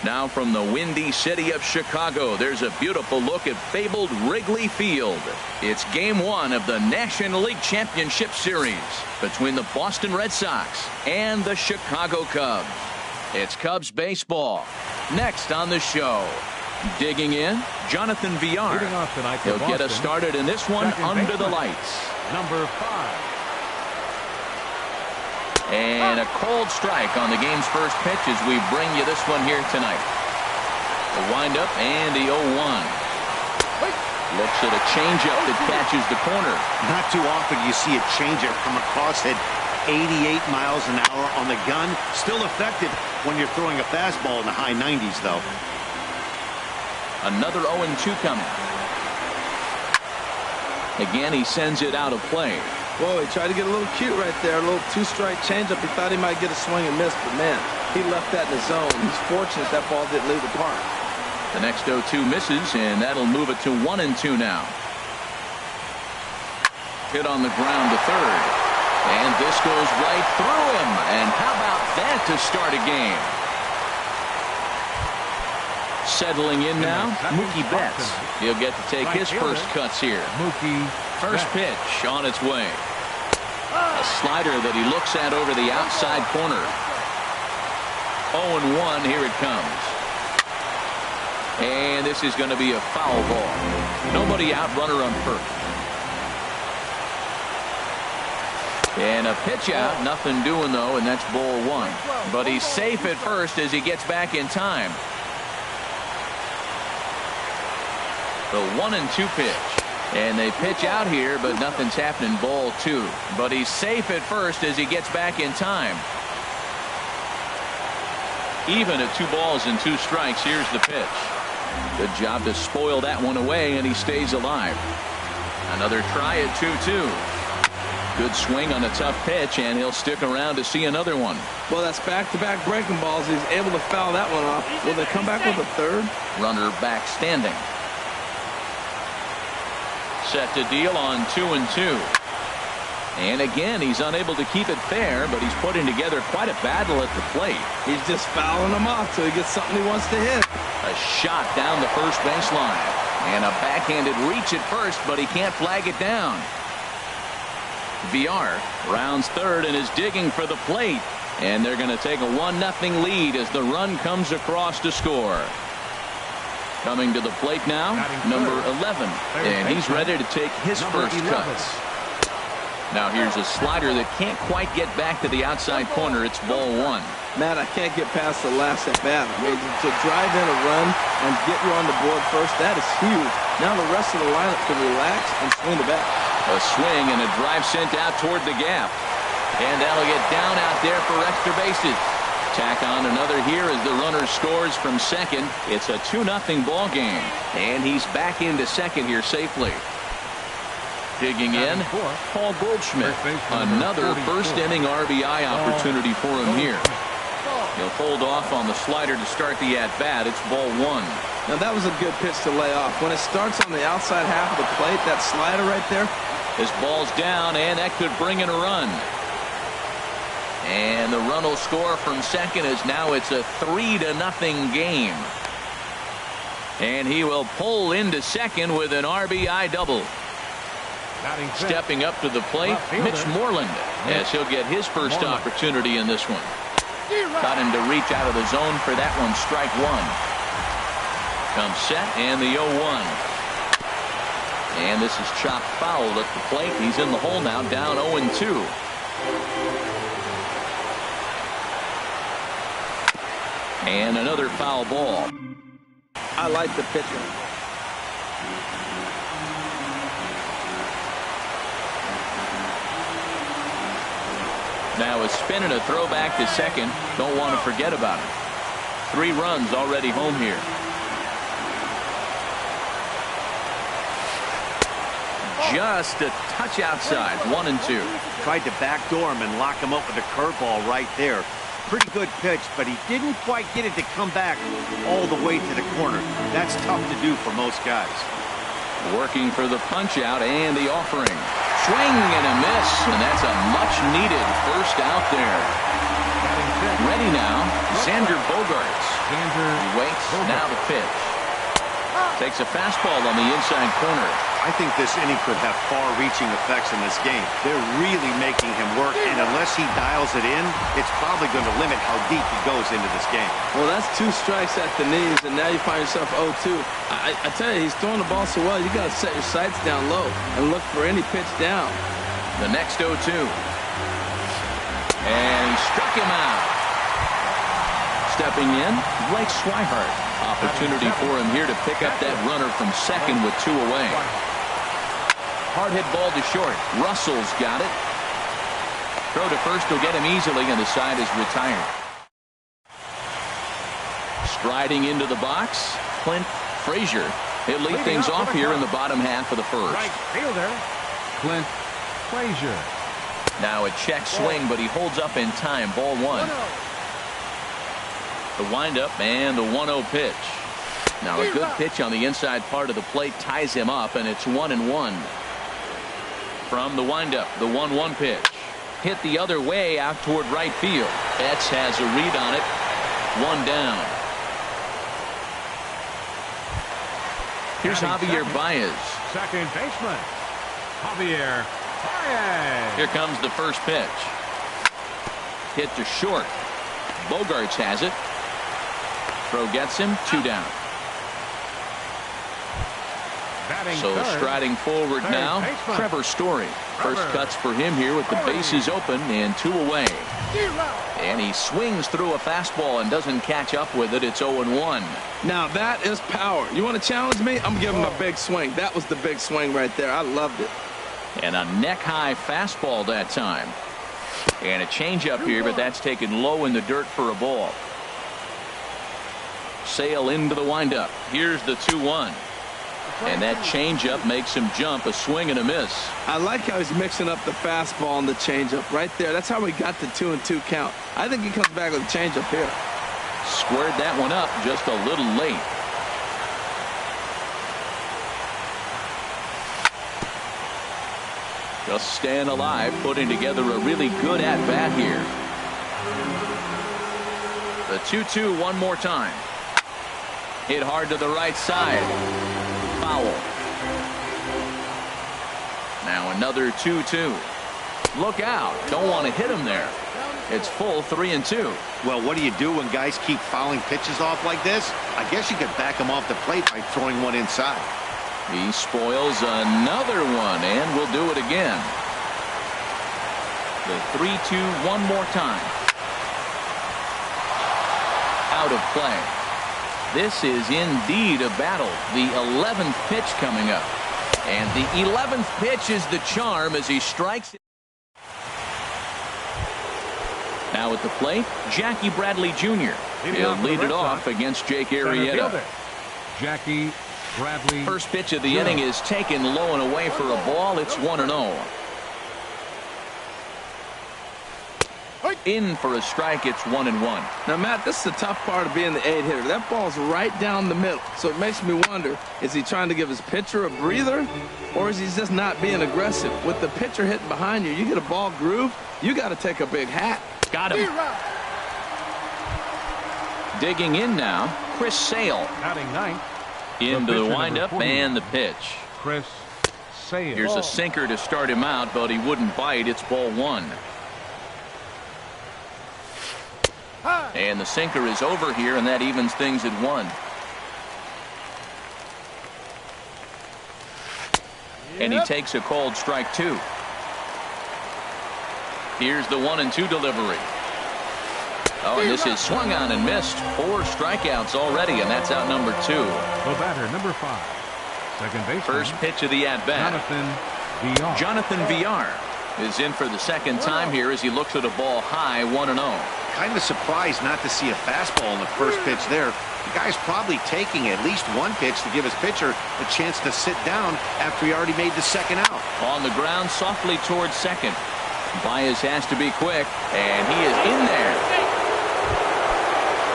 Now from the windy city of Chicago, there's a beautiful look at fabled Wrigley Field. It's Game 1 of the National League Championship Series between the Boston Red Sox and the Chicago Cubs. It's Cubs baseball. Next on the show, digging in, Jonathan Villar. He'll get us started in this one under the lights. Number 5. And a cold strike on the game's first pitch as we bring you this one here tonight. The windup and the 0-1. Looks at a changeup that catches the corner. Not too often you see a changeup come across at 88 miles an hour on the gun. Still effective when you're throwing a fastball in the high 90s, though. Another 0-2 coming. Again, he sends it out of play. Whoa, he tried to get a little cute right there. A little two-strike changeup. He thought he might get a swing and miss, but man, he left that in the zone. He's fortunate that ball didn't leave the park. The next 0-2 misses, and that'll move it to 1-2 now. Hit on the ground to third. And this goes right through him. And how about that to start a game? Settling in now, Mookie Betts. He'll get to take his first cuts here. First pitch on its way. A slider that he looks at over the outside corner. 0-1, here it comes. And this is going to be a foul ball. Nobody out, runner on first. And a pitch out, nothing doing though, and that's ball 1. But he's safe at first as he gets back in time. The 1-2 pitch. And they pitch out here, but nothing's happening. Ball 2. But he's safe at first as he gets back in time. Even at 2 balls and 2 strikes. Here's the pitch. Good job to spoil that one away, and he stays alive. Another try at 2-2. Good swing on a tough pitch, and he'll stick around to see another one. Well, that's back-to-back breaking balls. He's able to foul that one off. Will they come back with a third? Runner back standing. Set to deal on 2-2. And again, he's unable to keep it fair, but he's putting together quite a battle at the plate. He's just fouling them off till he gets something he wants to hit. A shot down the first baseline. And a backhanded reach at first, but he can't flag it down. Villar rounds third and is digging for the plate. And they're going to take a 1-0 lead as the run comes across to score. Coming to the plate now, number 11, and he's ready to take his first cuts. Now here's a slider that can't quite get back to the outside corner. It's ball 1. Matt, I can't get past the last at bat. I mean, to drive in a run and get you on the board first, that is huge. Now the rest of the lineup can relax and swing the bat. A swing and a drive sent out toward the gap. And that'll get down out there for extra bases. Tack on another here as the runner scores from second. It's a 2-0 ball game. And he's back into second here safely. Digging in, Paul Goldschmidt. Another first inning RBI opportunity for him here. He'll hold off on the slider to start the at-bat. It's ball 1. Now that was a good pitch to lay off. When it starts on the outside half of the plate, that slider right there. His ball's down, and that could bring in a run. And the run will score from second as now it's a 3-0 game. And he will pull into second with an RBI double. Stepping up to the plate, Mitch Moreland, as he'll get his first opportunity in this one. Got him to reach out of the zone for that one, strike 1. Comes set, and the 0-1. And this is chopped foul at the plate. He's in the hole now, down 0-2. And another foul ball. I like the pitcher. Now a spin and a throw back to second. Don't want to forget about it. 3 runs already home here. Just a touch outside. 1-2. Tried to backdoor him and lock him up with a curveball right there. Pretty good pitch, but he didn't quite get it to come back all the way to the corner. That's tough to do for most guys. Working for the punch out and the offering. Swing and a miss, and that's a much needed first out there. Ready now, Xander Bogaerts. He waits, now the pitch. Takes a fastball on the inside corner. I think this inning could have far-reaching effects in this game. They're really making him work, and unless he dials it in, it's probably going to limit how deep he goes into this game. Well, that's 2 strikes at the knees, and now you find yourself 0-2. I tell you, he's throwing the ball so well, you got to set your sights down low and look for any pitch down. The next 0-2. And he struck him out. Stepping in, Blake Swihart. Opportunity for him here to pick up that runner from second with 2 away. Hard hit ball to short. Russell's got it. Throw to first will get him easily, and the side is retired. Striding into the box, Clint Frazier. He'll lead things off here in the bottom half of the first. Right fielder, Clint Frazier. Now a check swing, but he holds up in time. Ball 1. The windup and the 1-0 pitch. Now a good pitch on the inside part of the plate ties him up, and it's 1-1. From the windup, the 1-1 pitch. Hit the other way out toward right field. Betts has a read on it. 1 down. Here's Javier Baez. Second baseman, Javier Baez. Here comes the first pitch. Hit to short. Bogaerts has it. Throw gets him. 2 down. So striding forward now, Trevor Story. First cuts for him here with the bases open and 2 away. And he swings through a fastball and doesn't catch up with it. It's 0-1. Now that is power. You want to challenge me? I'm giving him a big swing. That was the big swing right there. I loved it. And a neck-high fastball that time. And a changeup here, but that's taken low in the dirt for a ball. Sale into the windup. Here's the 2-1. And that changeup makes him jump. A swing and a miss. I like how he's mixing up the fastball and the changeup right there. That's how we got the 2-2 count. I think he comes back with a changeup here. Squared that one up just a little late. Just staying alive, putting together a really good at-bat here. The 2-2 one more time. Hit hard to the right side. Foul. Now another 2-2. Look out. Don't want to hit him there. It's full 3-2. Well, what do you do when guys keep fouling pitches off like this? I guess you could back them off the plate by throwing one inside. He spoils another one, and will do it again. The 3-2 one more time. Out of play. This is indeed a battle. The 11th pitch coming up. And the 11th pitch is the charm as he strikes it. Now at the plate, Jackie Bradley Jr. He'll lead it off against Jake Arrieta. Jackie Bradley. First pitch of the inning is taken low and away for a ball. It's 1-0. In for a strike. It's 1-1. Now, Matt, this is the tough part of being the 8-hitter. That ball's right down the middle. So it makes me wonder, is he trying to give his pitcher a breather, or is he just not being aggressive? With the pitcher hitting behind you, you get a ball groove, you got to take a big hat. Got him. Digging in now, Chris Sale. Batting ninth. Into the windup and the pitch. Chris Sale. Here's a sinker to start him out, but he wouldn't bite. It's ball 1. And the sinker is over here, and that evens things at 1. And he takes a called strike 2. Here's the 1-2 delivery. Oh, and this is swung on and missed. 4 strikeouts already, and that's out number 2. The batter, number 5. Second baseman. First pitch of the at-bat. Jonathan Villar is in for the second time here as he looks at a ball high, 1-0. Kind of surprised not to see a fastball in the first pitch there. The guy's probably taking at least one pitch to give his pitcher a chance to sit down after he already made the second out. On the ground, softly towards second. Baez has to be quick, and he is in there.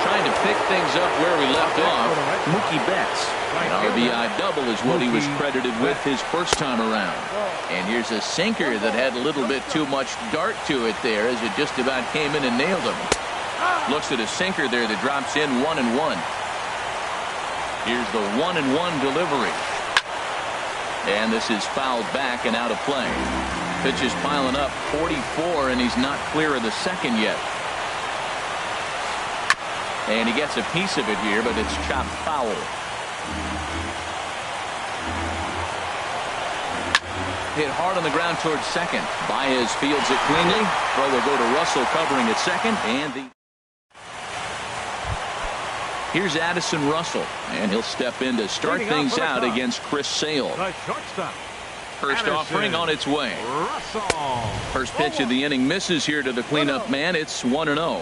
Trying to pick things up where we left off. Mookie Betts. An RBI double is what he was credited with his first time around. And here's a sinker that had a little bit too much dart to it there as it just about came in and nailed him. Looks at a sinker there that drops in 1-1. Here's the 1-1 delivery. And this is fouled back and out of play. Pitch is piling up, 44, and he's not clear of the second yet. And he gets a piece of it here, but it's chopped foul. Hit hard on the ground towards second. Baez fields it cleanly. Throw will go to Russell covering at second. And here's Addison Russell, and he'll step in to start things out against Chris Sale. The shortstop. First Addison offering on its way. Russell. First pitch of the inning misses here to the cleanup man. It's 1-0.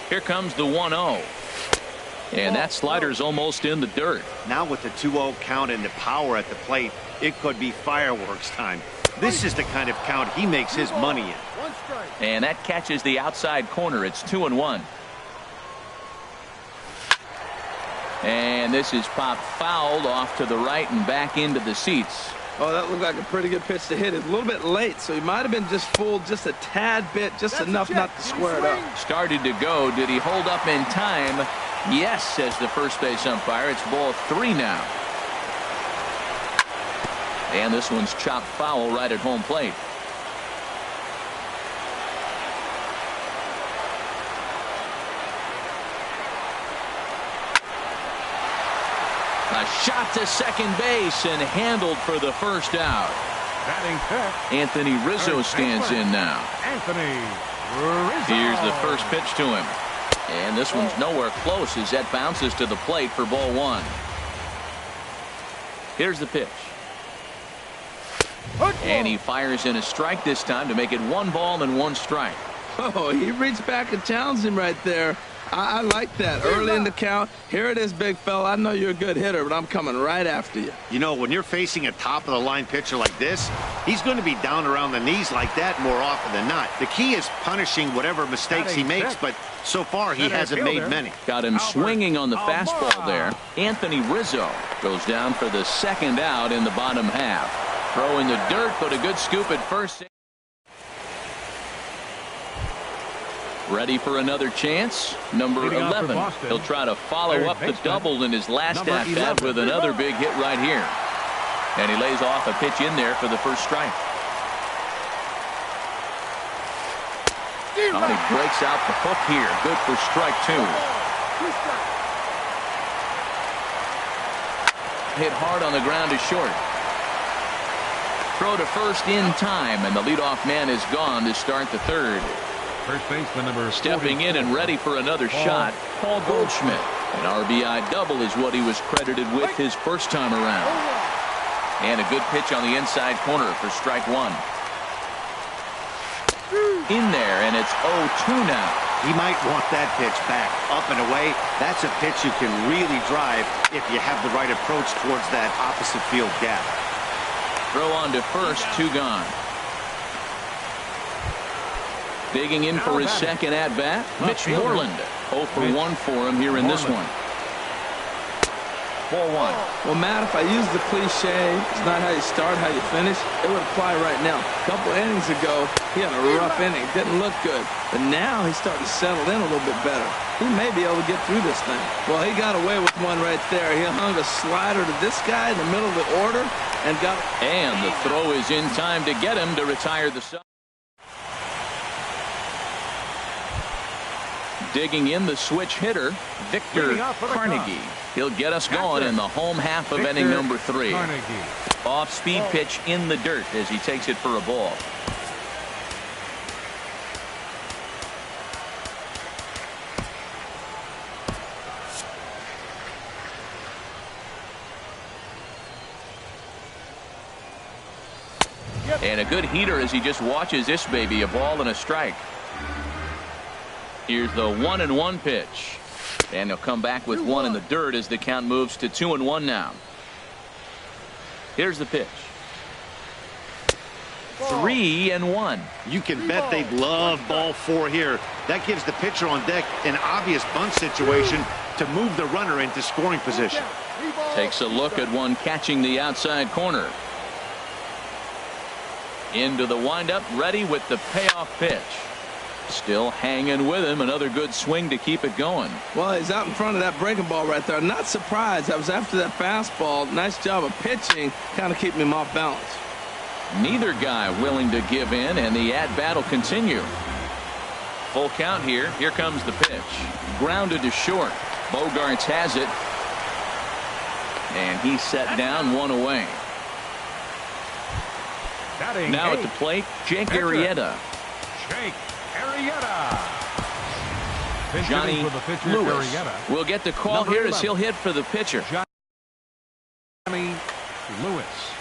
Here comes the 1-0. And that slider's almost in the dirt. Now with the 2-0 count and the power at the plate, it could be fireworks time. This is the kind of count he makes his money in. And that catches the outside corner. It's 2-1. And this is popped fouled off to the right and back into the seats. Oh, that looked like a pretty good pitch to hit. It's a little bit late, so he might have been just fooled just a tad bit, just enough not to square it up. Started to go. Did he hold up in time? Yes, says the first base umpire. It's ball 3 now. And this one's chopped foul right at home plate. A shot to second base and handled for the first out. Batting fifth. Anthony Rizzo stands in now. Anthony Rizzo. Here's the first pitch to him. And this one's nowhere close as that bounces to the plate for ball 1. Here's the pitch. And he fires in a strike this time to make it 1 ball and 1 strike. Oh, he reached back and challenged him right there. I like that. Early in the count. Here it is, big fella. I know you're a good hitter, but I'm coming right after you. You know, when you're facing a top-of-the-line pitcher like this, he's going to be down around the knees like that more often than not. The key is punishing whatever mistakes he makes, but so far he hasn't made many. Got him swinging on the fastball there. Anthony Rizzo goes down for the second out in the bottom half. Throw in the dirt, but a good scoop at first. Ready for another chance. Number 11. He'll try to follow up the double in his last at-bat with another big hit right here. And he lays off a pitch in there for the first strike. Oh, he breaks out the hook here. Good for strike 2. Hit hard on the ground to short. Throw to first in time, and the leadoff man is gone to start the third. First baseman number stepping in and ready for another shot, Paul Goldschmidt. An RBI double is what he was credited with his first time around. And a good pitch on the inside corner for strike 1. In there, and it's 0-2 now. He might want that pitch back, up and away. That's a pitch you can really drive if you have the right approach towards that opposite field gap. Throw on to first, 2 gone. Digging in for his second at-bat, Mitch Moreland. 0 for 1 for him here in this one. Ball 1. Well, Matt, if I use the cliche, it's not how you start, how you finish, it would apply right now. A couple innings ago, he had a rough inning. Didn't look good. But now he's starting to settle in a little bit better. He may be able to get through this thing. Well, he got away with one right there. He hung a slider to this guy in the middle of the order and got... And the throw is in time to get him to retire the side. Digging in the switch hitter, Victor Carnegie. He'll get us going in the home half of inning number 3. Off-speed pitch in the dirt as he takes it for a ball. And a good heater as he just watches this baby, a ball and a strike. Here's the 1-1 pitch. And he'll come back with 1 in the dirt as the count moves to 2-1 now. Here's the pitch. 3-1. You can bet they'd love ball 4 here. That gives the pitcher on deck an obvious bunt situation to move the runner into scoring position. Takes a look at one catching the outside corner. Into the windup, ready with the payoff pitch. Still hanging with him. Another good swing to keep it going. Well, he's out in front of that breaking ball right there. Not surprised. I was after that fastball. Nice job of pitching, kind of keeping him off balance. Neither guy willing to give in, and the at-bat will continue. Full count here. Here comes the pitch. Grounded to short. Bogarts has it. And he's set down, one away. Batting Now at eighth, the plate, Jake pitcher, Arrieta. Jake Arrieta. Pinch Johnny hitting for the pitcher, Lewis Arrieta. will get the call Number here as 11. he'll hit for the pitcher. Johnny Lewis.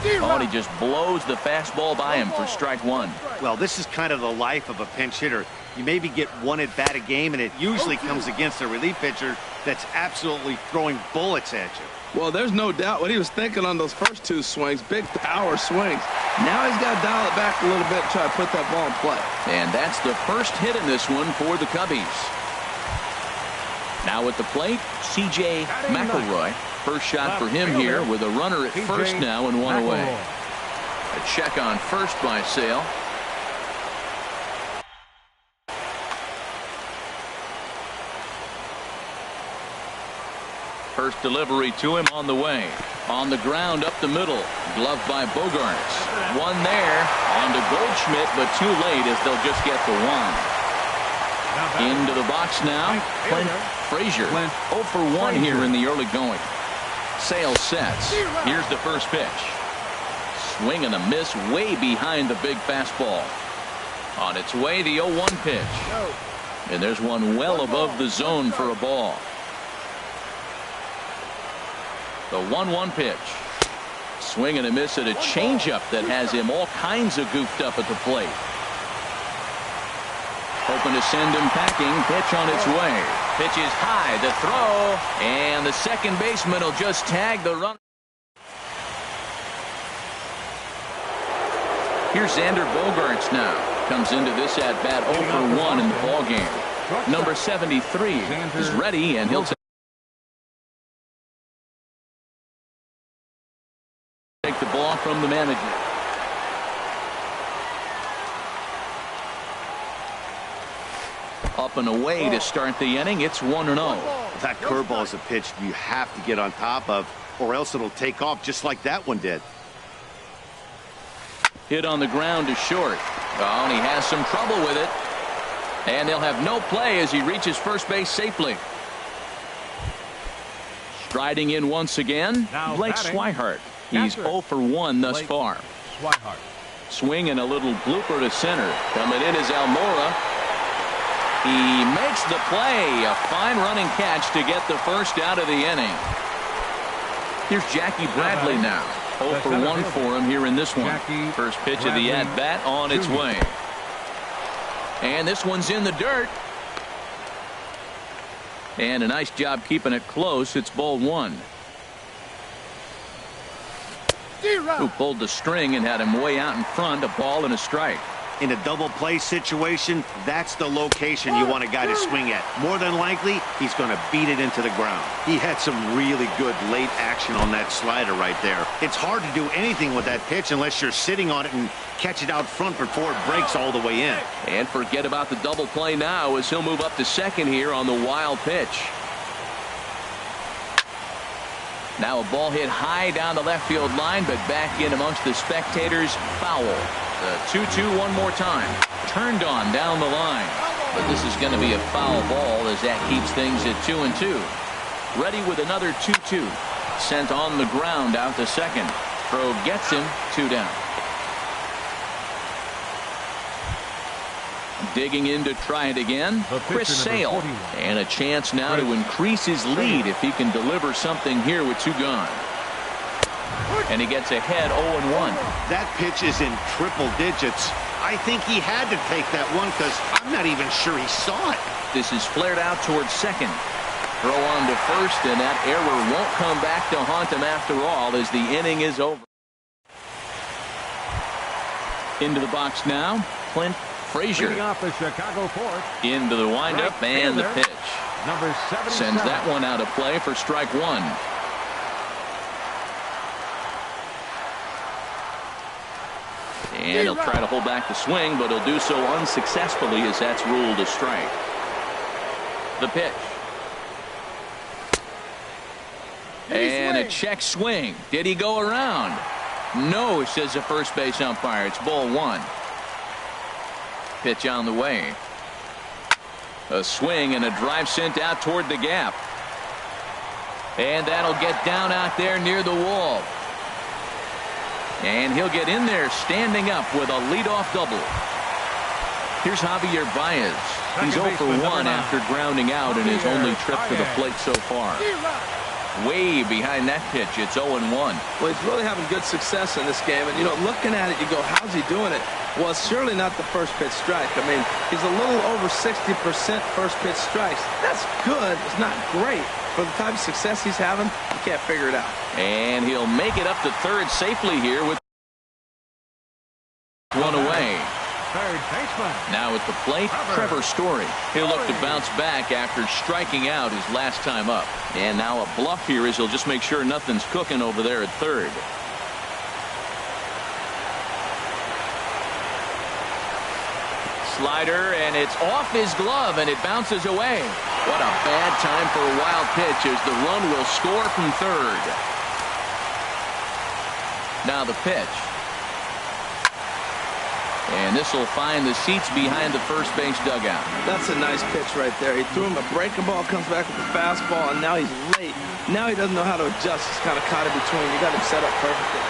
Oh, and he just blows the fastball by him for strike one. Well, this is kind of the life of a pinch hitter. You maybe get one at bat a game, and it usually comes against a relief pitcher that's absolutely throwing bullets at you. Well, there's no doubt what he was thinking on those first two swings. Big power swings. Now he's got to dial it back a little bit and try to put that ball in play. And that's the first hit in this one for the Cubbies. Now at the plate, C.J. McElroy. First shot for him here with a runner at first now and one away. A check on first by Sale. First delivery to him on the way. On the ground up the middle. Gloved by Bogarts. One there. On to Goldschmidt, but too late as they'll just get the one. Into the box now. Clint Frazier. 0 for 1 here in the early going. Sale sets. Here's the first pitch. Swing and a miss way behind the big fastball. On its way, the 0-1 pitch. And there's one well above the zone for a ball. The 1-1 pitch. Swing and a miss at a changeup that has him all kinds of goofed up at the plate. Hoping to send him packing. Pitch on its way. Pitch is high. The throw. And the second baseman will just tag the run. Here's Xander Bogarts now. Comes into this at bat 0 for 1 in the ball game. Number 73 is ready, and he'll take the ball from the manager. Up and away to start the inning. It's 1-0. That curveball is a pitch you have to get on top of, or else it'll take off just like that one did. Hit on the ground to short. Oh, and he has some trouble with it. And they'll have no play as he reaches first base safely. Striding in once again, Now Blake batting, Swihart. He's 0 for 1 thus far. Swihart. Swing and a little blooper to center. Coming in is Almora. He makes the play. A fine running catch to get the first out of the inning. Here's Jackie Bradley now. 0 for 1 for him here in this one. First pitch of the at-bat on its way. And this one's in the dirt. And a nice job keeping it close. It's ball one. Who pulled the string and had him way out in front. A ball and a strike. In a double play situation, that's the location you want a guy to swing at. More than likely, he's going to beat it into the ground. He had some really good late action on that slider right there. It's hard to do anything with that pitch unless you're sitting on it and catch it out front before it breaks all the way in. And forget about the double play now as he'll move up to second here on the wild pitch. Now a ball hit high down the left field line, but back in amongst the spectators. Foul. The 2-2 one more time. Turned on down the line. But this is going to be a foul ball as that keeps things at 2-2. Ready with another 2-2. Sent on the ground out to second. Throw gets him. 2 down. Digging in to try it again. Chris Sale. And a chance now to increase his lead if he can deliver something here with 2 gone. And he gets ahead 0-1. That pitch is in triple digits. I think he had to take that one because I'm not even sure he saw it. This is flared out towards second. Throw on to first, and that error won't come back to haunt him after all as the inning is over. Into the box now, Clint Frazier. Off the Chicago fourth. Into the windup and the pitch. Number 77. Sends that one out of play for strike one. And he'll try to hold back the swing, but he'll do so unsuccessfully as that's ruled a strike. The pitch. And a check swing. Did he go around? No, says the first base umpire. It's ball one. Pitch on the way. A swing and a drive sent out toward the gap. And that'll get down out there near the wall. And he'll get in there standing up with a leadoff double. Here's Javier Baez. He's 0 for 1 after grounding out in his only trip to the plate so far. Way behind that pitch. It's 0-1. Well, he's really having good success in this game. And, you know, looking at it, you go, how's he doing it? Well, it's surely not the first pitch strike. I mean, he's a little over 60% first pitch strikes. That's good. It's not great. For the type of success he's having, you can't figure it out. And he'll make it up to third safely here with one away. Third baseman. Now at the plate, Trevor Story. He'll look to bounce back after striking out his last time up. And now a bluff here is he'll just make sure nothing's cooking over there at third. Slider, and it's off his glove, and it bounces away. What a bad time for a wild pitch as the run will score from third. Now the pitch. And this will find the seats behind the first base dugout. That's a nice pitch right there. He threw him a breaking ball, comes back with a fastball, and now he's late. Now he doesn't know how to adjust. He's kind of caught in between. You got him set up perfectly.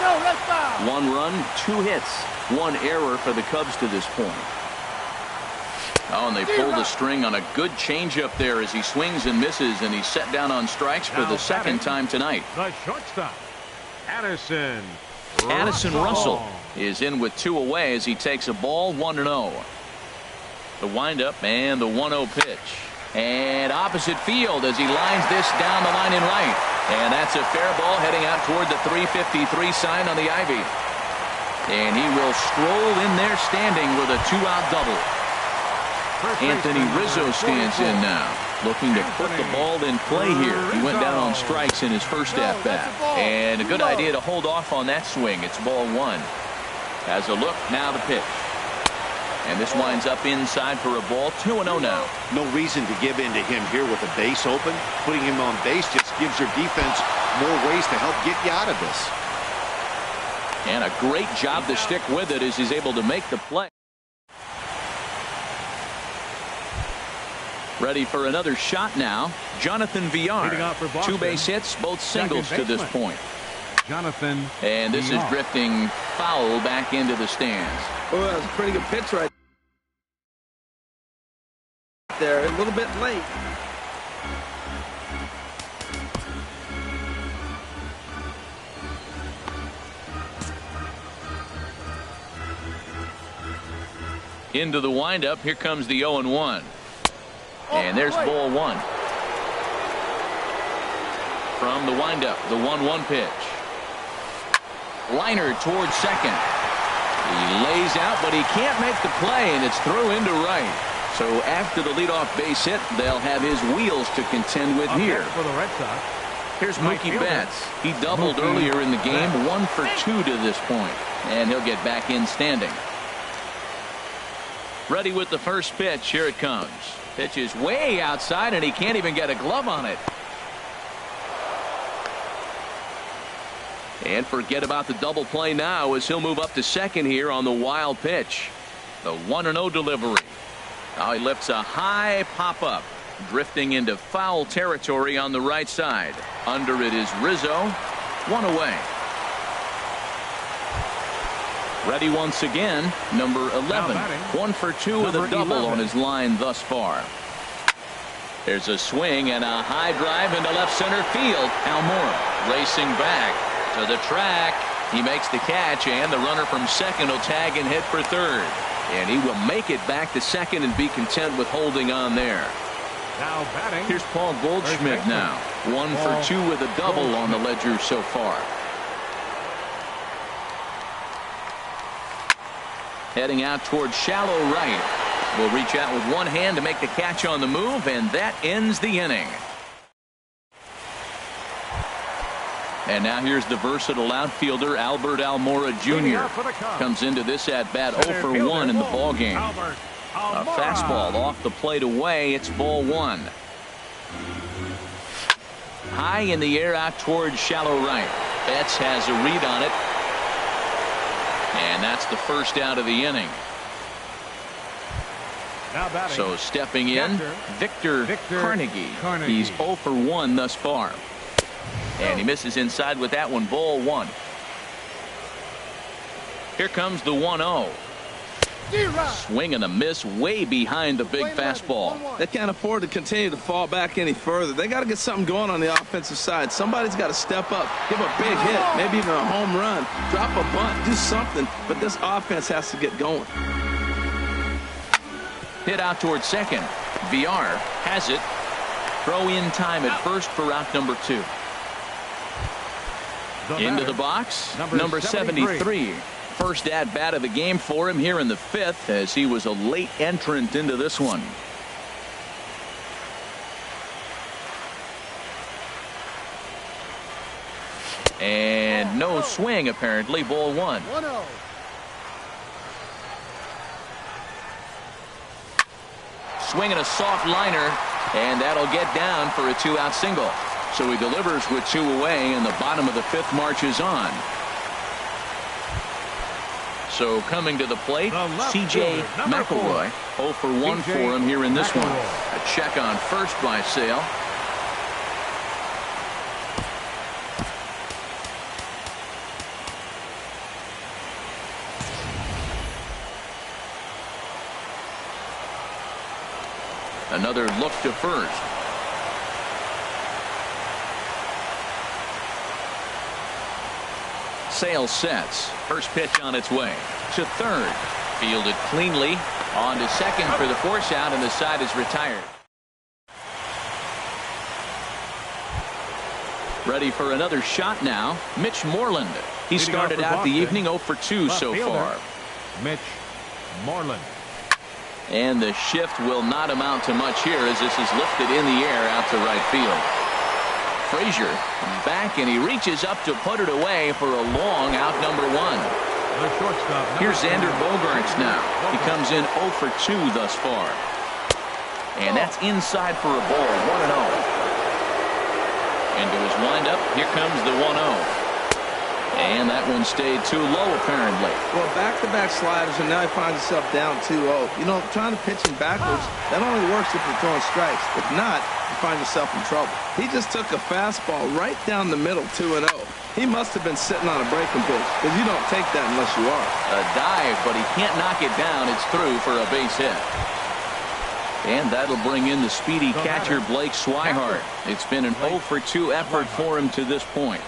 No, that's foul. 1 run, 2 hits, 1 error for the Cubs to this point. Oh, and they pulled the string on a good changeup there as he swings and misses, and he's set down on strikes for the second time tonight. The shortstop, Addison Russell is in with 2 away as he takes a ball 1-0. The windup and the 1-0 pitch. And opposite field as he lines this down the line in right. And that's a fair ball heading out toward the 353 sign on the ivy. And he will stroll in there standing with a 2-out double. Anthony Rizzo stands in now, looking to put the ball in play here. He went down on strikes in his first at-bat. And a good idea to hold off on that swing. It's ball 1. As a look, now the pitch. And this winds up inside for a ball. 2-0 now. No reason to give in to him here with the base open. Putting him on base just gives your defense more ways to help get you out of this. And a great job to stick with it as he's able to make the play. Ready for another shot now. Jonathan Villar. 2 base hits, both singles to this point. Jonathan. And this is drifting foul back into the stands. Oh, that was a pretty good pitch right there. A little bit late. Into the windup. Here comes the 0-1. And there's ball 1. From the windup, the 1-1 pitch. Liner towards second. He lays out, but he can't make the play, and it's through into right. So after the leadoff base hit, they'll have his wheels to contend with here. For the Red Sox. Here's Mookie Betts. He doubled earlier in the game, 1 for 2 to this point, and he'll get back in standing. Ready with the first pitch. Here it comes. Pitch is way outside, and he can't even get a glove on it. And forget about the double play now as he'll move up to second here on the wild pitch. The 1-0 delivery. Now he lifts a high pop-up, drifting into foul territory on the right side. Under it is Rizzo. 1 away. Ready once again, number 11. 1 for 2 with a double on his line thus far. There's a swing and a high drive into left center field. Almora racing back to the track. He makes the catch, and the runner from second will tag and hit for third. And he will make it back to second and be content with holding on there. Now batting. Here's Paul Goldschmidt now. 1 for 2 with a double on the ledger so far. Heading out towards shallow right. Will reach out with one hand to make the catch on the move, and that ends the inning. And now here's the versatile outfielder Albert Almora Jr. Comes into this at bat 0 for 1 in the ball game. A fastball off the plate away. It's ball 1. High in the air out towards shallow right. Betts has a read on it. And that's the first out of the inning. So stepping in, Victor Carnegie. He's 0 for 1 thus far. And he misses inside with that one. Ball 1. Here comes the 1-0. Swing and a miss way behind the big fastball. They can't afford to continue to fall back any further. They got to get something going on the offensive side. Somebody's got to step up, give a big hit, maybe even a home run, drop a bunt, do something. But this offense has to get going. Hit out towards second. VR has it. Throw in time at first for out number 2. Into the box, number 73. First at bat of the game for him here in the 5th, as he was a late entrant into this one. And no swing apparently. Ball 1. Swinging a soft liner, and that'll get down for a 2-out single. So he delivers with 2 away, and the bottom of the 5th marches on. So coming to the plate, C.J. McElroy. 0 for 1 for him here in this one. A check on first by Sale. Another look to first. Sale sets. First pitch on its way to third. Fielded cleanly. On to second for the force out, and the side is retired. Ready for another shot now. Mitch Moreland. He started out the evening 0 for 2 so far. Mitch Moreland. And the shift will not amount to much here as this is lifted in the air out to right field. Frazier back, and he reaches up to put it away for a long out number 1. Here's Xander Bogaerts now. He comes in 0 for 2 thus far. And that's inside for a ball. 1-0. Into his windup. Here comes the 1-0. And that one stayed too low, apparently. Well, back-to-back sliders, and now he finds himself down 2-0. You know, trying to pitch him backwards, that only works if you're throwing strikes. If not, you find yourself in trouble. He just took a fastball right down the middle, 2-0. He must have been sitting on a breaking pitch, because you don't take that unless you are. A dive, but he can't knock it down. It's through for a base hit. And that'll bring in the speedy catcher, Blake Swihart. It's been an 0 for 2 effort for him to this point.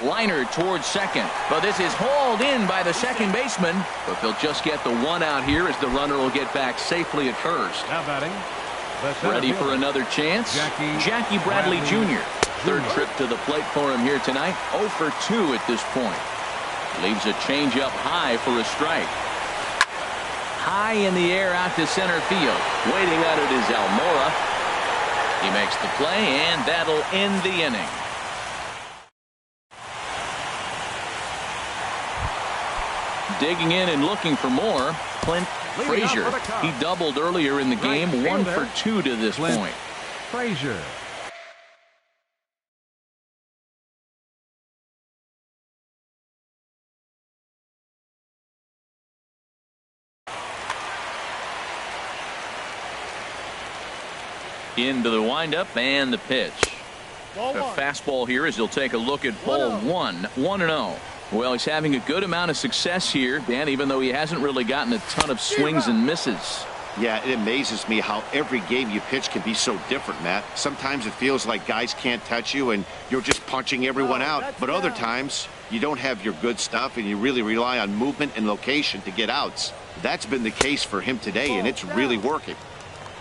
Liner towards second, but this is hauled in by the second baseman. But they'll just get the 1 out here as the runner will get back safely at first. Now batting. Ready for another chance? Jackie Bradley Jr. Third trip to the plate for him here tonight. 0 for 2 at this point. Leaves a changeup high for a strike. High in the air out to center field. Waiting on it is Almora. He makes the play, and that'll end the inning. Digging in and looking for more, Clint Frazier. He doubled earlier in the game. 1 for 2 to this point. Frazier. Into the windup and the pitch. A fastball here as he'll take a look at ball 1. 1-0. Well, he's having a good amount of success here, Dan, even though he hasn't really gotten a ton of swings and misses. Yeah, it amazes me how every game you pitch can be so different, Matt. Sometimes it feels like guys can't touch you and you're just punching everyone out. But other times, you don't have your good stuff and you really rely on movement and location to get outs. That's been the case for him today, and it's really working.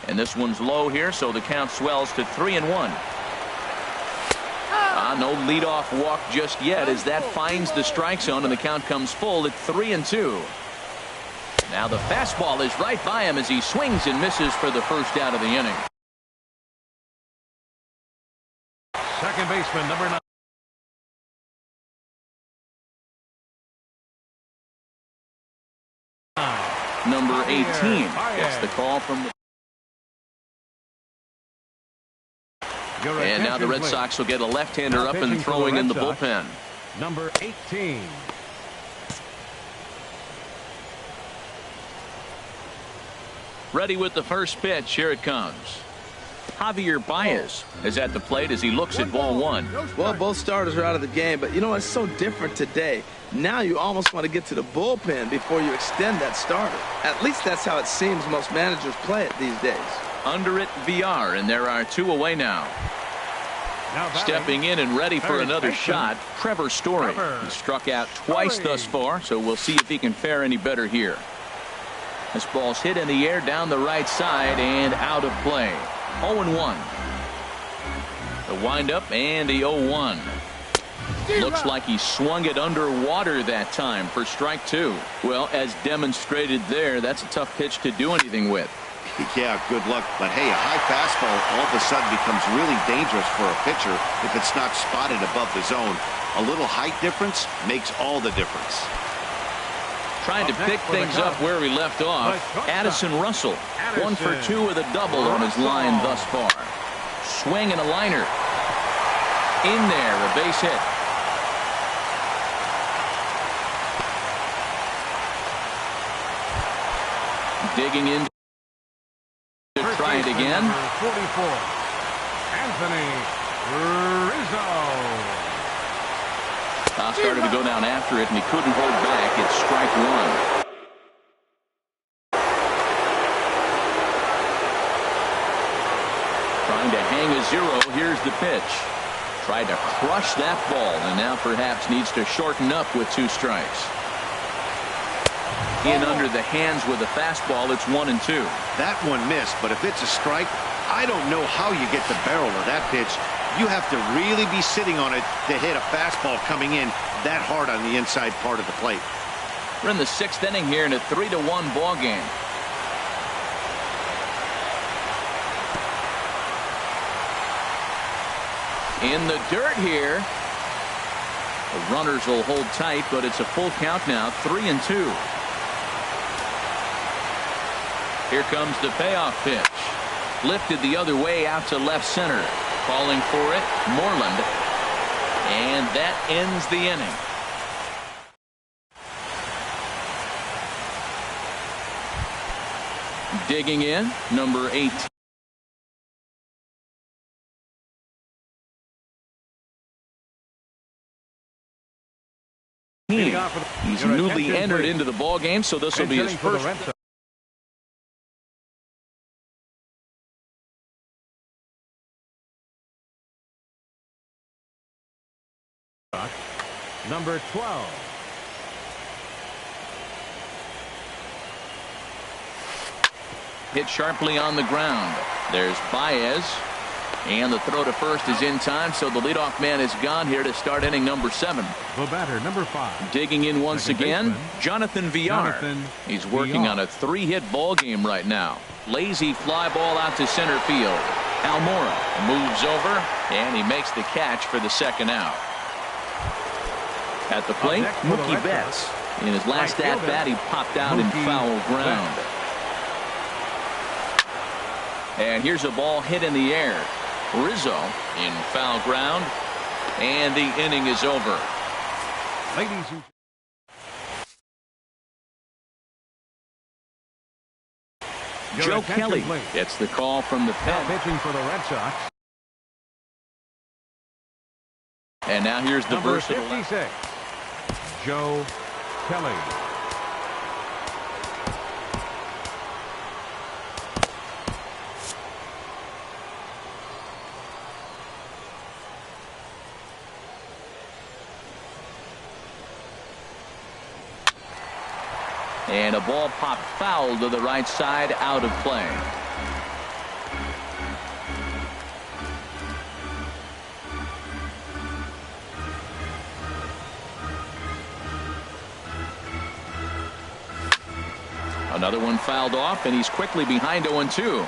And this one's low here, so the count swells to 3-1. No leadoff walk just yet as that finds the strike zone, and the count comes full at 3-2. Now the fastball is right by him as he swings and misses for the first out of the inning. Second baseman, number 9. 18 gets the call from the... And now the Red Sox will get a left-hander up and throwing in the bullpen. Number 18. Ready with the first pitch. Here it comes. Javier Baez is at the plate as he looks at ball one. Well, both starters are out of the game, but you know, it's so different today. Now you almost want to get to the bullpen before you extend that starter. At least that's how it seems most managers play it these days. Under it, VR, and there are two away now. Stepping in and ready for another shot, Trevor Story. He struck out twice thus far, so we'll see if he can fare any better here. This ball's hit in the air down the right side and out of play. 0-1. The windup and the 0-1. Looks like he swung it underwater that time for strike two. Well, as demonstrated there, that's a tough pitch to do anything with. Yeah, good luck. But hey, a high fastball all of a sudden becomes really dangerous for a pitcher if it's not spotted above the zone. A little height difference makes all the difference. Trying to pick things up where we left off. Addison Russell, 1 for 2 with a double on his line thus far. Swing and a liner. In there, a base hit. Digging in to try it again. 44. Anthony Rizzo. Started to go down after it, and he couldn't hold back. It's strike one. Trying to hang a zero. Here's the pitch. Tried to crush that ball, and now perhaps needs to shorten up with 2 strikes. In under the hands with a fastball. It's 1-2. That one missed, but if it's a strike, I don't know how you get the barrel of that pitch. You have to really be sitting on it to hit a fastball coming in that hard on the inside part of the plate. We're in the 6th inning here in a 3-1 ball game. In the dirt here. The runners will hold tight, but it's a full count now. 3-2. Here comes the payoff pitch. Lifted the other way out to left center. Calling for it, Moreland. And that ends the inning. Digging in, number 18. He's newly entered into the ball game, so this will be his first. Number 12. Hit sharply on the ground. There's Baez. And the throw to first is in time, so the leadoff man is gone here to start inning number 7. The batter, number 5. Digging in once again, Jonathan Villar. He's working on a 3-hit ball game right now. Lazy fly ball out to center field. Almora moves over, and he makes the catch for the second out. At the plate, Mookie Betts. In his last at-bat, he popped out in foul ground. And here's a ball hit in the air. Rizzo in foul ground, and the inning is over. Ladies and Joe Kelly gets the call from the pen. Pitching for the Red Sox. And now here's the Number versatile 56, Joe Kelly. And a ball popped foul to the right side, out of play. Another one fouled off, and he's quickly behind 0-2.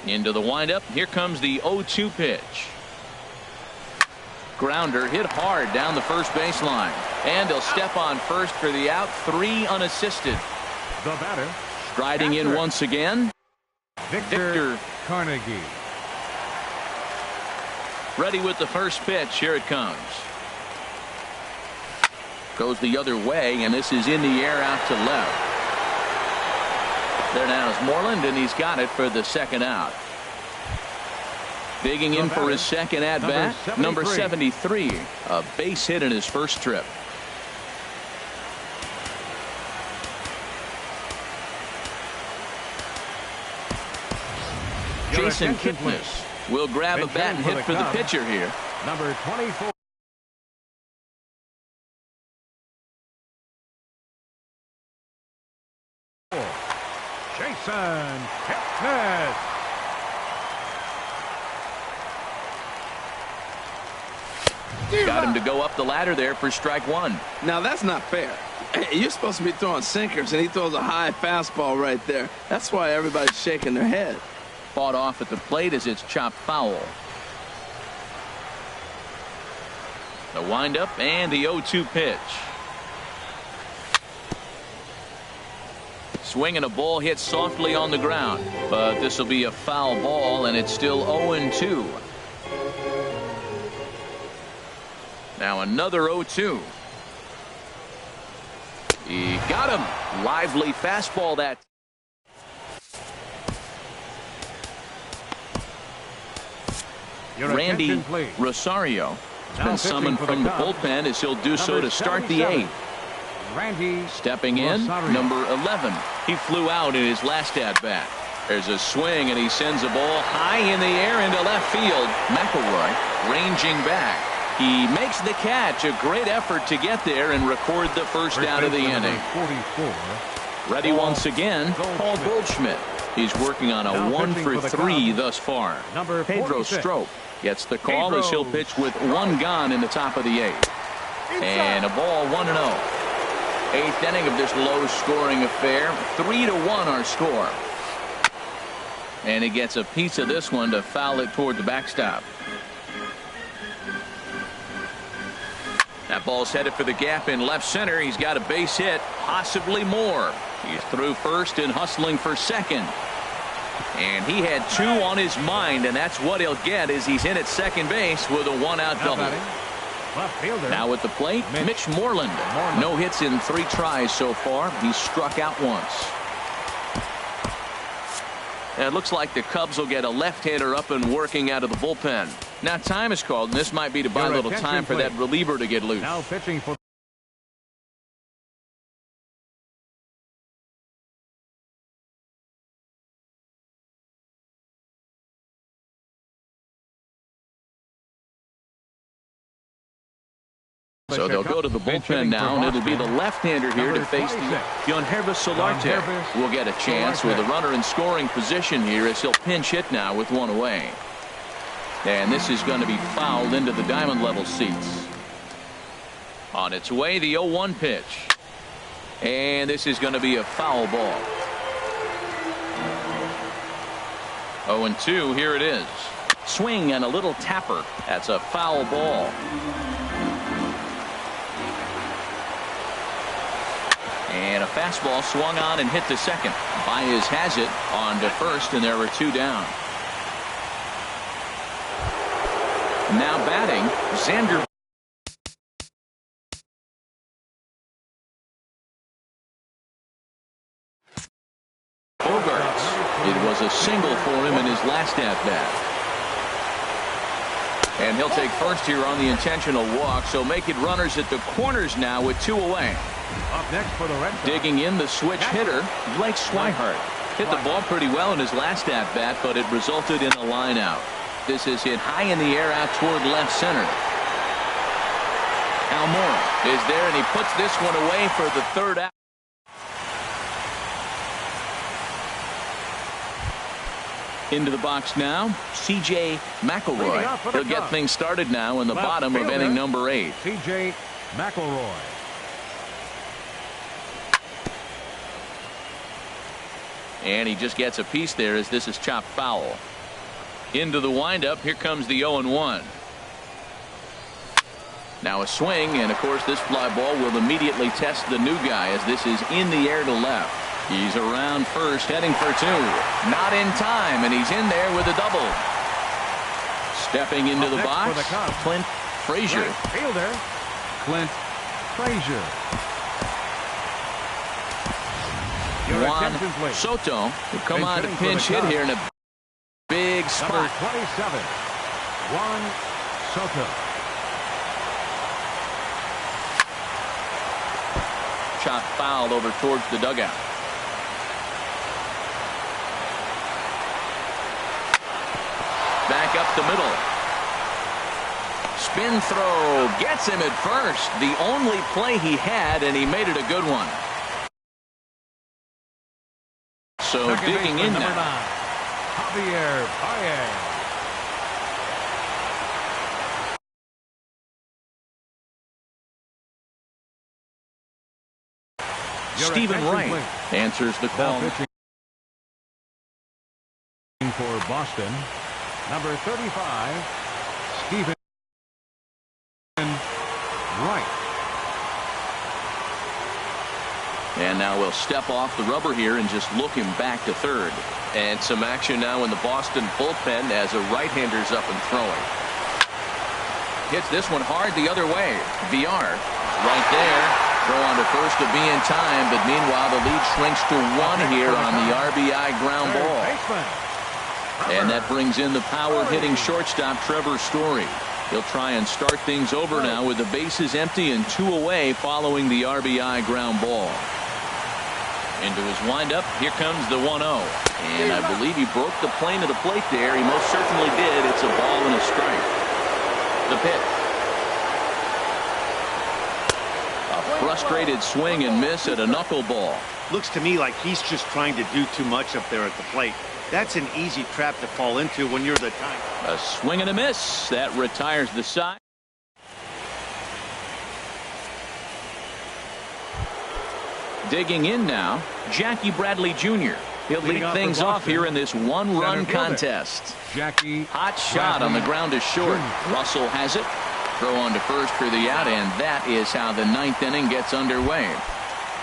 Into the windup. Here comes the 0-2 pitch. Grounder hit hard down the first baseline. And he'll step on first for the out. 3 unassisted. The batter, Striding in once again. Victor Carnegie. Ready with the first pitch. Here it comes. Goes the other way, and this is in the air out to left. There now is Moreland, and he's got it for the second out. Digging in for his second at-bat, number 73. A base hit in his first trip. Jason Kipnis will grab a bat and hit for the pitcher here. Number 24. Jason Kipnis. Got him to go up the ladder there for strike 1. Now, that's not fair. You're supposed to be throwing sinkers, and he throws a high fastball right there. That's why everybody's shaking their head. Fought off at the plate as it's chopped foul. The windup and the 0-2 pitch. Swinging a ball hit softly on the ground, but this will be a foul ball, and it's still 0-2. Now another 0-2. He got him. Lively fastball that. Randy Rosario has been summoned from the bullpen as he'll do so to start the 8th. Randy Stepping in, number 11. He flew out in his last at-bat. There's a swing, and he sends a ball high in the air into left field. McElroy ranging back. He makes the catch. A great effort to get there and record the first out of the inning. 44. Ready once again, Paul Goldschmidt. He's working on a 1 for 3 thus far. Number Pedro 46. Strop gets the call as he'll pitch with 1 gone in the top of the 8th. And a ball 1-0. 8th inning of this low-scoring affair. 3-1 our score. And he gets a piece of this one to foul it toward the backstop. That ball's headed for the gap in left center. He's got a base hit, possibly more. He's through first and hustling for second. And he had 2 on his mind, and that's what he'll get as he's in at second base with a 1-out double. Left fielder. Now at the plate, Mitch Moreland. No hits in 3 tries so far. He's struck out once. And it looks like the Cubs will get a left-hander up and working out of the bullpen. Now time is called, and this might be to buy a little time for that reliever to get loose. Now pitching for So they'll go to the bullpen now, and it'll be the left-hander here to face the Yangervis Solarte. Will get a chance with a runner in scoring position here as he'll pinch hit now with 1 away. And this is going to be fouled into the diamond level seats. On its way, the 0-1 pitch. And this is going to be a foul ball. 0-2, here it is. Swing and a little tapper. That's a foul ball. And a fastball swung on and hit to second. Baez has it on to first, and there are 2 down. Now batting, Xander Bogarts. It was a single for him in his last at-bat. And he'll take first here on the intentional walk, so make it runners at the corners now with 2 away. up next for the Red Sox. Digging in, the switch hitter, Blake Swihart. Hit the ball pretty well in his last at-bat, but it resulted in a line out. This is hit high in the air out toward left center. Almora is there, and he puts this one away for the 3rd out. Into the box now, C.J. McElroy. He'll get things started now in the bottom of inning number 8. C.J. McElroy. And he just gets a piece there as this is chopped foul. Into the windup, here comes the 0-1. Now a swing, and of course this fly ball will immediately test the new guy as this is in the air to left. He's around first, heading for two. Not in time, and he's in there with a double. Stepping into the box, Clint Frazier. Right fielder, Clint Frazier. Juan Soto will come on to pinch hit here in a big spot. Number 27, Juan Soto. Shot fouled over towards the dugout. Back up the middle. Spin throw gets him at first. The only play he had, and he made it a good one. So Second digging in number now. 9, Javier Baez. Stephen Wright answers the call. Now pitching for Boston, number 35, Stephen Wright. And now we'll step off the rubber here and just look him back to third. And some action now in the Boston bullpen as a right-hander's up and throwing. Hits this one hard the other way. VR right there. Throw on to first to be in time, but meanwhile the lead shrinks to 1 here on the RBI ground ball. And that brings in the power-hitting shortstop Trevor Story. He'll try and start things over now with the bases empty and 2 away following the RBI ground ball. Into his windup, here comes the 1-0. And I believe he broke the plane of the plate there. He most certainly did. It's a ball and a strike. The pitch. A frustrated swing and miss at a knuckleball. Looks to me like he's just trying to do too much up there at the plate. That's an easy trap to fall into when you're the time. A swing and a miss. That retires the side. Digging in now, Jackie Bradley Jr. He'll lead things off here in this one-run contest. Jackie Hot shot on the ground is short. Russell has it. Throw on to first for the out, and that is how the 9th inning gets underway.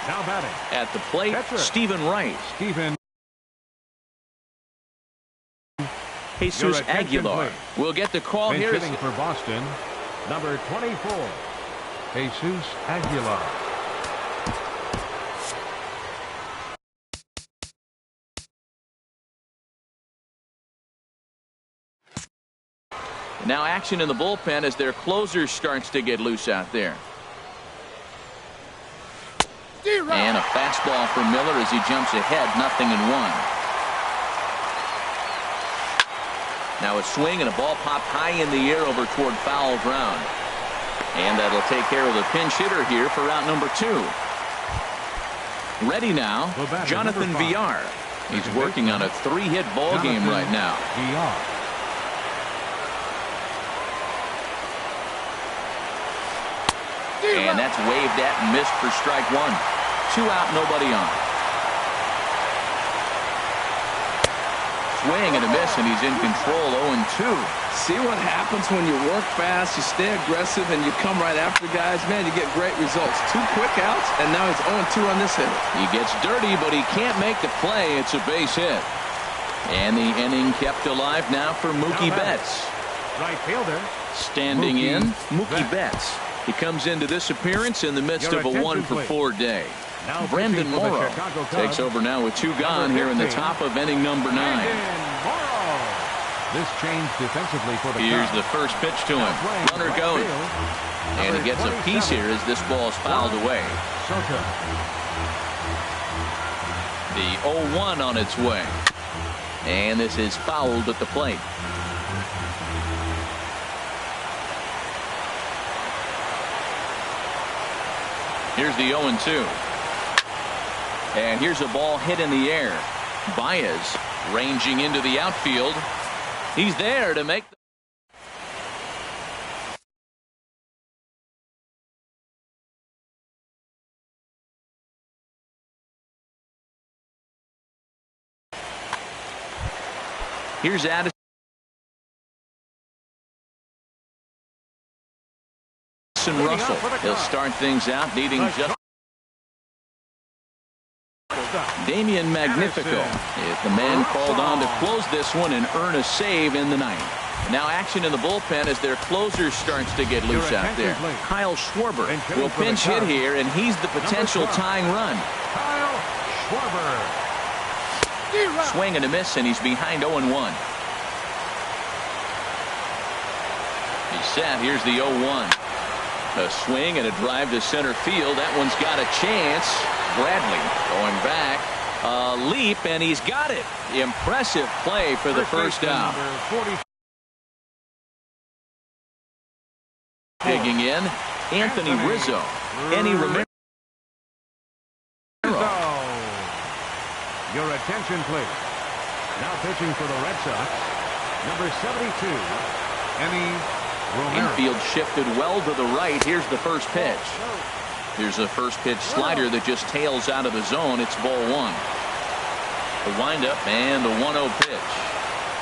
Now batting at the plate, Stephen Wright. Jesus Aguilar will get the call here. Hitting for Boston, number 24, Jesus Aguilar. Now action in the bullpen as their closer starts to get loose out there. And a fastball for Miller as he jumps ahead, 0-1. Now a swing and a ball popped high in the air over toward foul ground. And that'll take care of the pinch hitter here for out number 2. Ready now, Jonathan VR. He's working on a 3-hit ball game right now. And that's waved at and missed for strike 1. 2 out, nobody on. Swing and a miss, and he's in control. 0-2. See what happens when you work fast, you stay aggressive, and you come right after guys. Man, you get great results. 2 quick outs, and now he's 0-2 on this hitter. He gets dirty, but he can't make the play. It's a base hit. And the inning kept alive now for Mookie Betts. Right fielder. Standing in, Mookie Betts. He comes into this appearance in the midst of a 1-for-4 day. Now Brandon Morrow takes over now with 2 gone here in the top of inning number 9. This change defensively for the Here's the first pitch to him. Runner goes. And he gets a piece here as this ball is fouled away. The 0-1 on its way. And this is fouled at the plate. Here's the 0-2. And here's a ball hit in the air. Baez ranging into the outfield. He's there to make the Here's Addison reversal. He'll start things out needing just Damian Magnifico is the man called on to close this one and earn a save in the ninth. Now action in the bullpen as their closer starts to get loose out there. Kyle Schwarber will pinch hit here, and he's the potential tying run. Kyle Schwarber. Swing and a miss, and he's behind 0-1. He's set. Here's the 0-1. A swing and a drive to center field. That one's got a chance. Bradley going back. A leap, and he's got it. Impressive play for the first out. Digging in, Anthony Rizzo. Eddie Romero. Your attention, please. Now pitching for the Red Sox, number 72, Eddie Romero. Infield shifted well to the right. Here's the first pitch. Here's a first pitch slider that just tails out of the zone. It's ball one. The windup and the 1-0 pitch.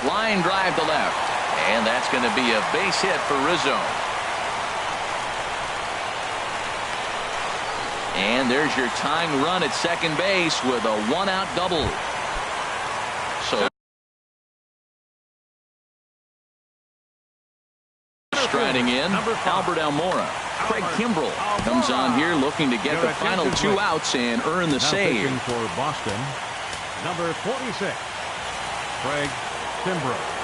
Line drive to left. And that's going to be a base hit for Rizzo. And there's your tying run at second base with a one-out double. So striding in, Albert Almora. Craig Kimbrell comes on here looking to get the final 2 outs and earn the save. For Boston, number 46, Craig Kimbrell.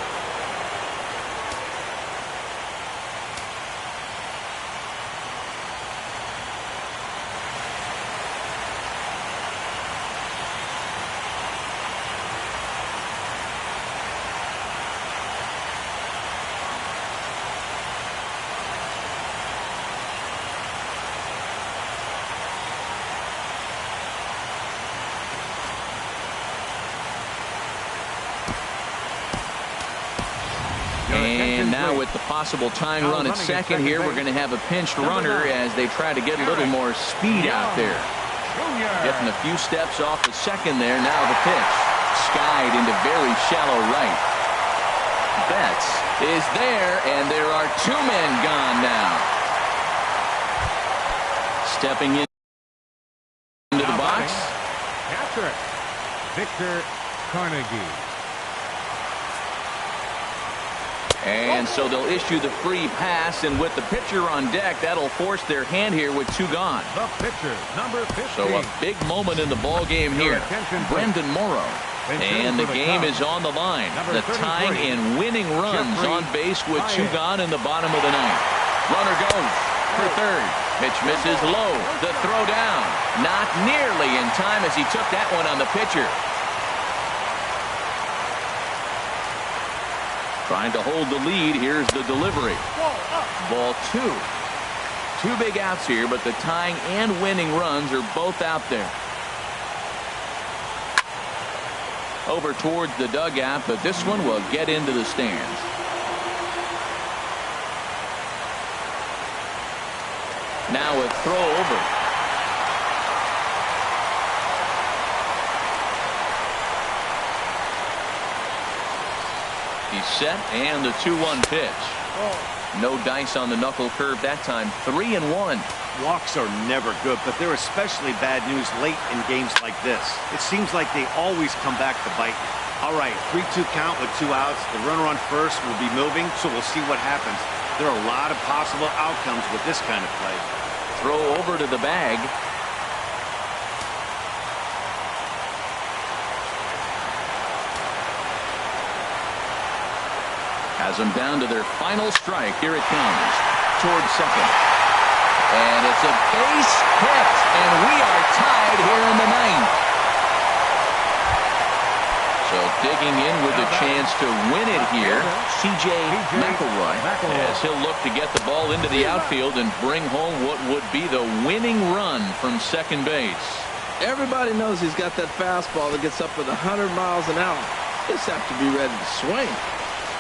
And now with the possible tying run at second here, we're going to have a pinched runner as they try to get a little more speed out there. Getting a few steps off the second there. Now the pitch. Skied into very shallow right. Betts is there, and there are 2 men gone now. Stepping into the box. Catcher, Victor Carnegie. And so they'll issue the free pass, and with the pitcher on deck, that'll force their hand here with 2 gone. The pitcher, number 15. So a big moment in the ball game here. Brendan Morrow. And the game is on the line. The tying and winning runs on base with 2 gone in the bottom of the ninth. Runner goes for third. Pitch misses low. The throw down. Not nearly in time as he took that one on the pitcher. Trying to hold the lead. Here's the delivery. Ball 2. 2 big outs here, but the tying and winning runs are both out there. Over towards the dugout, but this one will get into the stands. Now a throw over. He's set, and the 2-1 pitch. No dice on the knuckle curve that time. 3-1. Walks are never good, but they're especially bad news late in games like this. It seems like they always come back to bite you. All right, 3-2 count with 2 outs. The runner on first will be moving, so we'll see what happens. There are a lot of possible outcomes with this kind of play. Throw over to the bag. Has them down to their final strike. Here it comes towards second. And it's a base hit, and we are tied here in the ninth. So digging in with a chance to win it here, C.J. McElroy, as he'll look to get the ball into the outfield and bring home what would be the winning run from second base. Everybody knows he's got that fastball that gets up at 100 miles an hour. Just have to be ready to swing.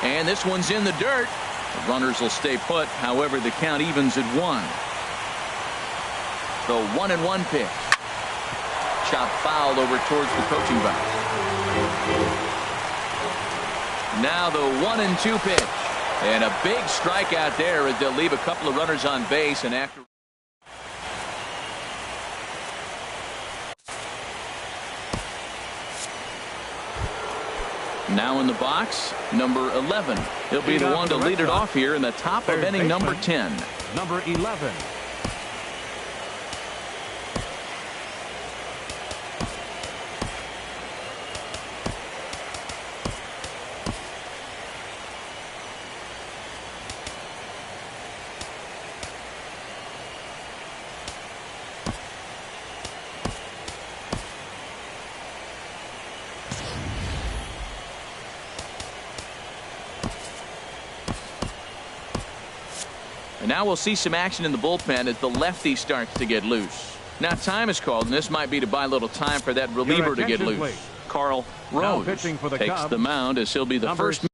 And this one's in the dirt. The runners will stay put. However, the count evens at 1. The 1-1 pitch. Chop fouled over towards the coaching box. Now the 1-2 pitch. And a big strikeout there as they'll leave a couple of runners on base, and after Now in the box, number 11. He'll be the one to lead it off here in the top of inning number 10. Number 11. And now we'll see some action in the bullpen as the lefty starts to get loose. Now time is called, and this might be to buy a little time for that reliever to get loose. Please. Carl Rose takes the mound as he'll be the first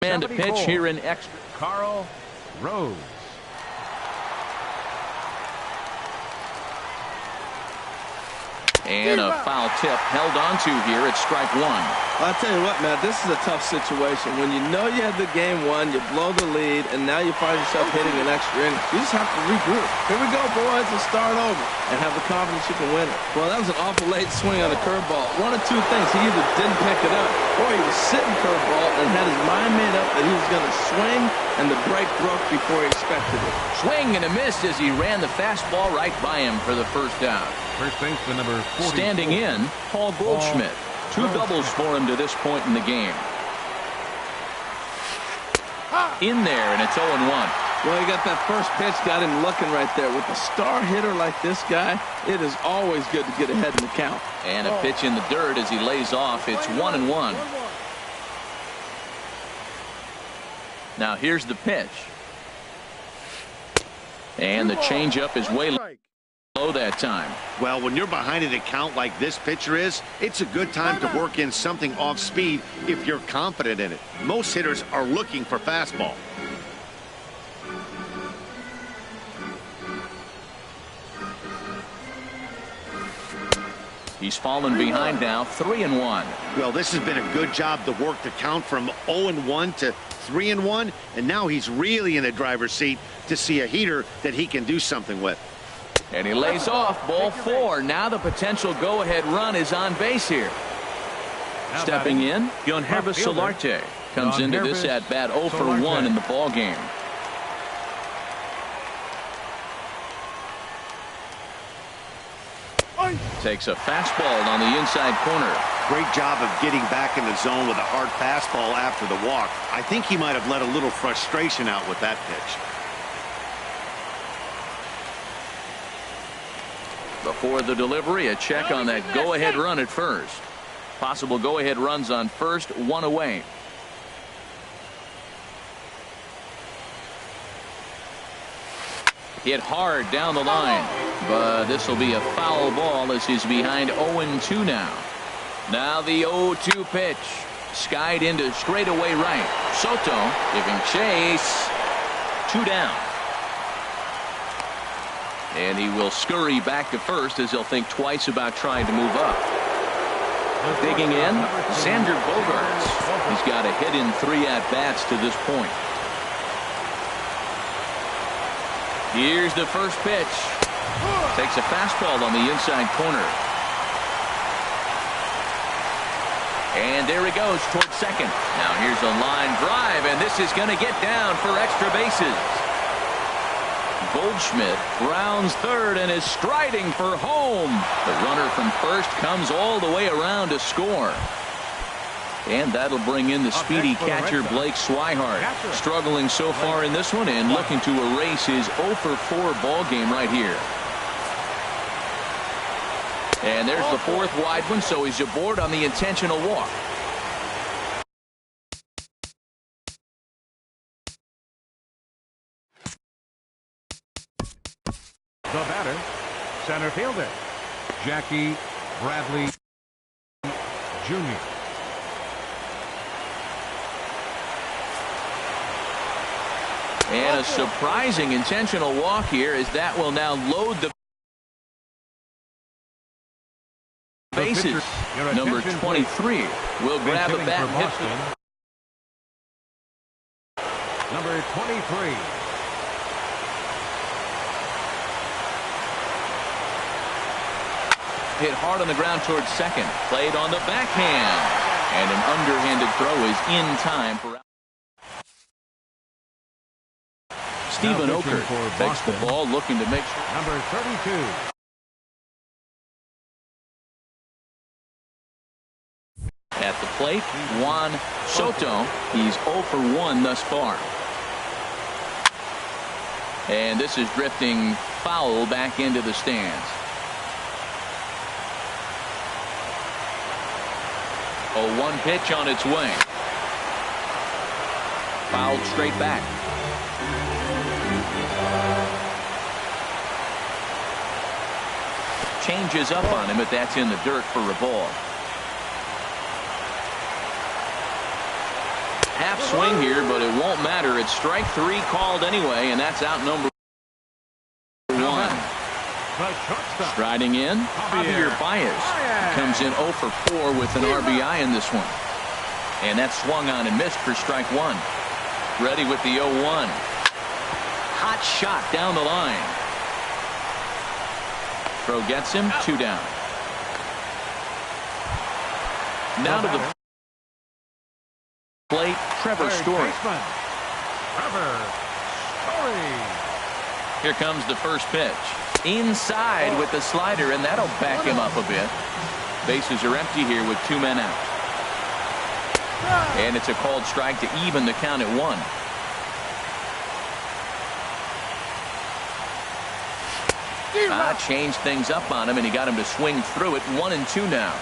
man to pitch here in extra. Carl Rose. And a foul tip held onto here at strike one. I'll tell you what, man, this is a tough situation. When you know you had the game won, you blow the lead, and now you find yourself hitting an extra inning. You just have to regroup. Here we go, boys, and start over, and have the confidence you can win it. Well, that was an awful late swing on a curveball. One of two things. He either didn't pick it up, or he was sitting curveball and had his mind made up that he was going to swing, and the break broke before he expected it. Swing and a miss as he ran the fastball right by him for the first out. First baseman number 40. Standing in, Paul Goldschmidt. Two doubles for him to this point in the game. In there, and it's 0-1. Well, he got that first pitch, got him looking right there. With a star hitter like this guy, it is always good to get ahead in the count. And a pitch in the dirt as he lays off. It's 1-1. Now here's the pitch. And the changeup is way low that time. Well, when you're behind an account like this pitcher is, it's a good time to work in something off speed if you're confident in it. Most hitters are looking for fastball. He's fallen behind now, 3-1. Well, this has been a good job to work the count from 0-1 to 3-1, and now he's really in the driver's seat to see a heater that he can do something with. And he lays off, ball 4. Now the potential go-ahead run is on base here. Stepping in, Yonhervis Solarte comes into this at-bat 0 for 1 in the ballgame. Takes a fastball on the inside corner. Great job of getting back in the zone with a hard fastball after the walk. I think he might have let a little frustration out with that pitch. Before the delivery, a check on that go-ahead run at first. Possible go-ahead runs on first, 1 away. Hit hard down the line, but this will be a foul ball as he's behind 0-2 now. Now the 0-2 pitch. Skied into straightaway right. Soto giving chase. 2 down. And he will scurry back to first as he'll think twice about trying to move up. Digging in, Xander Bogaerts. He's got a hit in 3 at-bats to this point. Here's the first pitch. Takes a fastball on the inside corner. And there he goes towards second. Now here's a line drive, and this is going to get down for extra bases. Goldschmidt rounds third and is striding for home. The runner from first comes all the way around to score. And that'll bring in the speedy catcher Blake Swihart. Struggling so far in this one and looking to erase his 0 for 4 ball game right here. And there's the 4th wide one, so he's aboard on the intentional walk. The batter, center fielder, Jackie Bradley Jr. And a surprising intentional walk here as that will now load the bases. Number 23 will grab a bat and hit. Number 23. hit hard on the ground towards second. Played on the backhand. And an underhanded throw is in time for out. Stephen Oker takes the ball, looking to make sure. Number 32. At the plate, Juan Soto. He's 0 for 1 thus far. And this is drifting foul back into the stands. 0-1 pitch on its way. Fouled straight back. Changes up on him, but that's in the dirt for a ball. Half swing here, but it won't matter. It's strike 3 called anyway, and that's out number 1. Striding in, Javier Baez comes in 0 for 4 with an RBI in this one. And that swung on and missed for strike 1. Ready with the 0-1. Hot shot down the line. Throw gets him, 2 down. Now to the plate, Trevor Story. Here comes the first pitch. Inside with the slider, and that'll back him up a bit. Bases are empty here with 2 men out. And it's a called strike to even the count at 1. Changed things up on him, and he got him to swing through it. 1-2 now.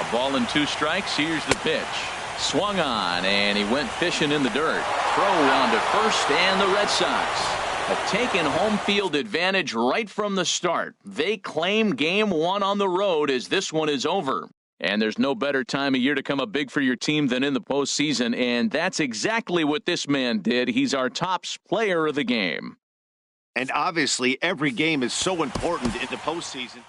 A ball and 2 strikes. Here's the pitch. Swung on, and he went fishing in the dirt. Throw on to first, and the Red Sox have taken home field advantage right from the start. They claim game 1 on the road as this one is over. And there's no better time of year to come up big for your team than in the postseason, and that's exactly what this man did. He's our top player of the game. And obviously, every game is so important in the postseason.